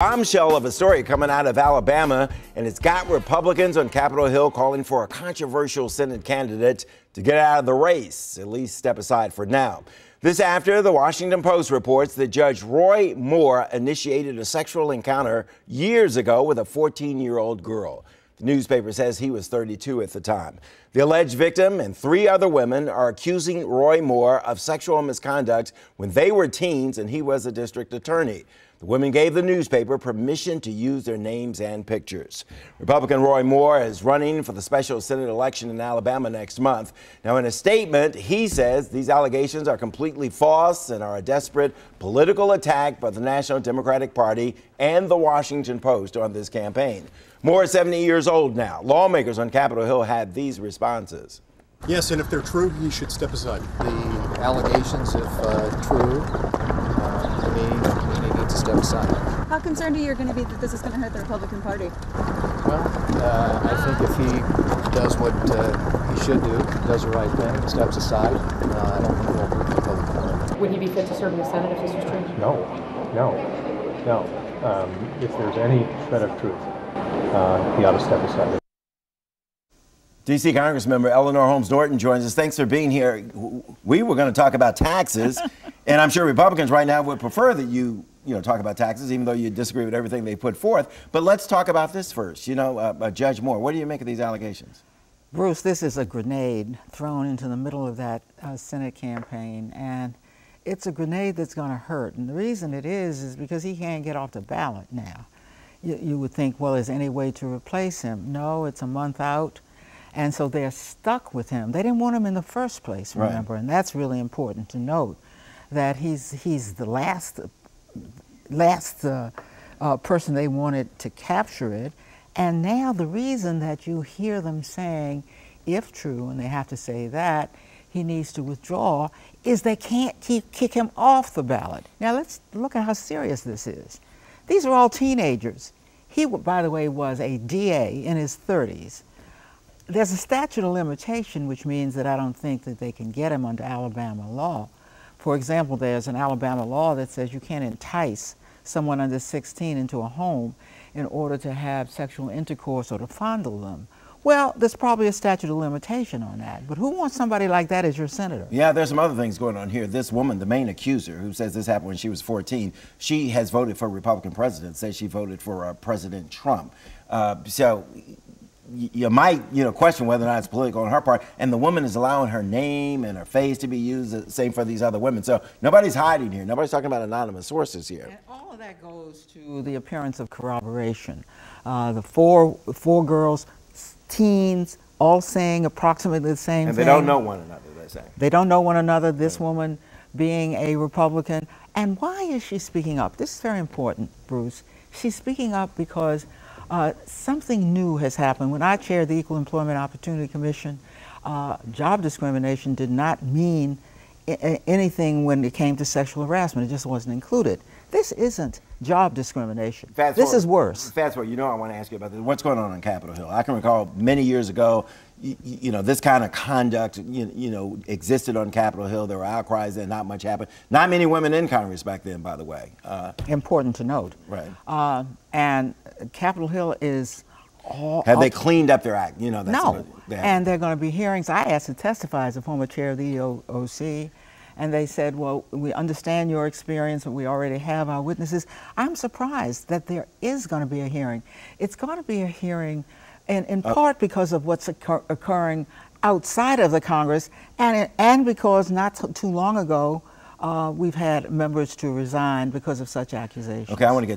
Bombshell of a story coming out of Alabama, and it's got Republicans on Capitol Hill calling for a controversial Senate candidate to get out of the race, at least step aside for now. This after the Washington Post reports that Judge Roy Moore initiated a sexual encounter years ago with a 14-year-old girl. The newspaper says he was 32 at the time. The alleged victim and 3 other women are accusing Roy Moore of sexual misconduct when they were teens and he was a district attorney. The women gave the newspaper permission to use their names and pictures. Republican Roy Moore is running for the special Senate election in Alabama next month. Now, in a statement, he says these allegations are completely false and are a desperate political attack by the National Democratic Party and the Washington Post on this campaign. Moore is 70 years old now. Lawmakers on Capitol Hill had these responses. Yes, and if they're true, he should step aside. The allegations, if true, to me, he needs to step aside. How concerned are you going to be that this is going to hurt the Republican Party? Well, I think if he does what he should do, does the right thing, steps aside, I don't think he'll hurt the Republican Party. Would he be fit to serve in the Senate if this was true? No. If there's any shred of truth, he ought to step aside. D.C. Congressmember Eleanor Holmes Norton joins us. Thanks for being here. We were going to talk about taxes, and I'm sure Republicans right now would prefer that you talk about taxes, even though you disagree with everything they put forth. But let's talk about this first. Judge Moore, what do you make of these allegations? Bruce, this is a grenade thrown into the middle of that Senate campaign, and it's a grenade that's going to hurt. And the reason it is because he can't get off the ballot now. You would think, well, is there any way to replace him? No, it's a month out. And so they're stuck with him. They didn't want him in the first place, remember, right. And that's really important to note, that he's the last person they wanted to capture it. And now the reason that you hear them saying, if true, and they have to say that, he needs to withdraw, is they can't kick him off the ballot. Now let's look at how serious this is. These are all teenagers. He, by the way, was a DA in his 30s. There's a statute of limitation, which means that I don't think that they can get him under Alabama law. For example, there's an Alabama law that says you can't entice someone under 16 into a home in order to have sexual intercourse or to fondle them. Well, there's probably a statute of limitation on that. But who wants somebody like that as your senator? Yeah, there's some other things going on here. This woman, the main accuser, who says this happened when she was 14, she has voted for Republican president, says she voted for President Trump. So you might, question whether or not it's political on her part. And the woman is allowing her name and her face to be used, same for these other women. So nobody's hiding here. Nobody's talking about anonymous sources here. And all of that goes to the appearance of corroboration. The four girls, teens, all saying approximately the same thing. And they don't know one another, they say. They don't know one another, this woman being a Republican. And why is she speaking up? This is very important, Bruce. She's speaking up because something new has happened. When I chaired the Equal Employment Opportunity Commission, job discrimination did not mean anything when it came to sexual harassment. It just wasn't included. This isn't job discrimination. This is worse. Fast forward, I want to ask you about this. What's going on Capitol Hill? I can recall many years ago, this kind of conduct, existed on Capitol Hill. There were outcries and not much happened. Not many women in Congress back then, by the way. Important to note. Right. And Capitol Hill is Have they cleaned up their act? No. And there are going to be hearings. I asked to testify as a former chair of the EEOC. And they said, well, we understand your experience, but we already have our witnesses. I'm surprised that there is going to be a hearing. It's going to be a hearing in part because of what's occurring outside of the Congress, and because not too long ago, we've had members to resign because of such accusations. Okay, I want to get